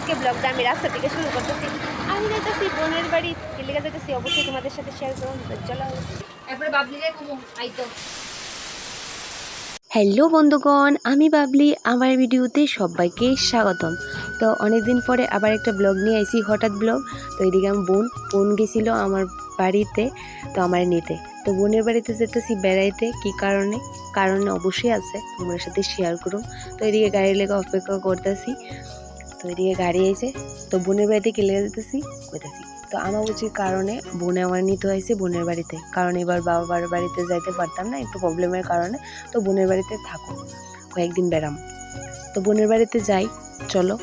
আজকে ব্লগটা আমি রাস্তা থেকে শুরু করতেছি। আমি যাইতেছি বোনের বাড়ি, কিলিকা যাইতেছি, অবশ্যই তোমাদের সাথে শেয়ার করুন। চলো এরপরে বাবলিরে কমু আইতো। হ্যালো বন্ধুগণ, আমি বাবলি, আমার ভিডিওতে সবাইকে স্বাগতম। তো অনেকদিন পরে আবার একটা ব্লগ নিয়ে আইছি, হঠাৎ ব্লগ। তো এদিকে আমার বোন গেছিলো আমার বাড়িতে, তো আমার নিতে। তো বোনের বাড়িতে যেতেছি বেড়াইতে, কি কারণে অবশ্যই আছে, তোমার সাথে শেয়ার করুন। তো এদিকে গাড়ির লেগে অপেক্ষা করতেছি। তো এদিকে গাড়ি এসে, তো বোনের বাড়িতে কেলে যেতেছি কইতেছি। তো আমার উচিত কারণে বোনে আমার নিতে হয়েছে বোনের বাড়িতে, কারণ এবার বাবার বাড়িতে যাইতে পারতাম না, একটু প্রবলেমের কারণে। তো বোনের বাড়িতে থাকো, কয়েকদিন বেড়াম। তো বোনের বাড়িতে যাই, চলো।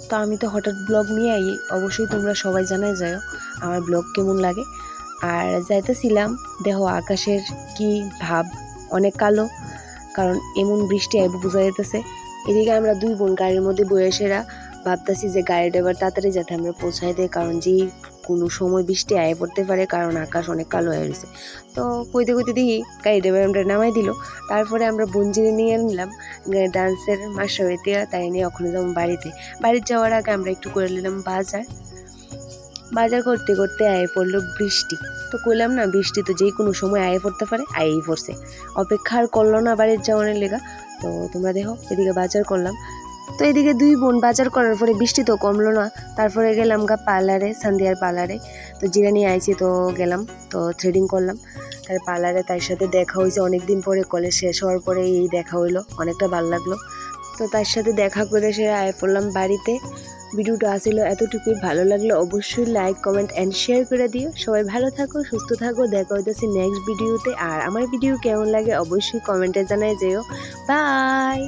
তো আমি তো হঠাৎ ব্লগ নিয়ে আই, অবশ্যই তোমরা সবাই জানাই যাও আমার ব্লগ কেমন লাগে। আর যাইতেছিলাম, দেখো আকাশের কি ভাব, অনেক কালো, কারণ এমন বৃষ্টি আইব বোঝা যেতেছে। এদিকে আমরা দুই বোন গাড়ির মধ্যে বয়সেরা ভাবতেছি যে গাড়ি ড্রাইভার তাড়াতাড়ি যাতে আমরা পৌঁছাই দেয়, কারণ যে কোনো সময় বৃষ্টি আয়ে পড়তে পারে, কারণ আকাশ অনেক কালো হয়ে গেছে। তো কইতে দেখি গাড়ি ড্রাইভার আমরা নামাই দিল। তারপরে আমরা বোনজিরে নিয়ে নিলাম ডান্সের মাস্টার বাড়িতে, তাই নিয়ে ওখানে যাবো বাড়িতে যাওয়ার আগে আমরা একটু করে নিলাম বাজার করতে করতে আয়ে পড়লো বৃষ্টি। তো কইলাম না, বৃষ্টি তো যে কোনো সময় আয়ে পড়তে পারে, আয়েই পড়ছে। অপেক্ষা আর করলো না বাড়ির যাওয়ানোর লেগা। তো তোমরা দেখো এদিকে বাজার করলাম। তো এদিকে দুই বোন বাজার করার পরে বৃষ্টি তো কমলো না। তারপরে গেলাম পার্লারে, সান্দিয়ার পার্লারে। তো জিরা নিয়ে আইছি, তো গেলাম, তো থ্রেডিং করলাম তার পার্লারে। তার সাথে দেখা হয়েছে অনেকদিন পরে, কলেজ শেষ হওয়ার পরে এই দেখা হইলো, অনেকটা ভালো লাগলো। তো তার সাথে দেখা করে সে আয় পড়লাম বাড়িতে। ভিডিওটা আসলে এতটুকুই, ভালো লাগলে অবশ্যই লাইক, কমেন্ট অ্যান্ড শেয়ার করে দিও। সবাই ভালো থাকো, সুস্থ থাকো, দেখা হইতেছি নেক্সট ভিডিওতে। আর আমার ভিডিও কেমন লাগে অবশ্যই কমেন্টে জানাই যেও। বাই।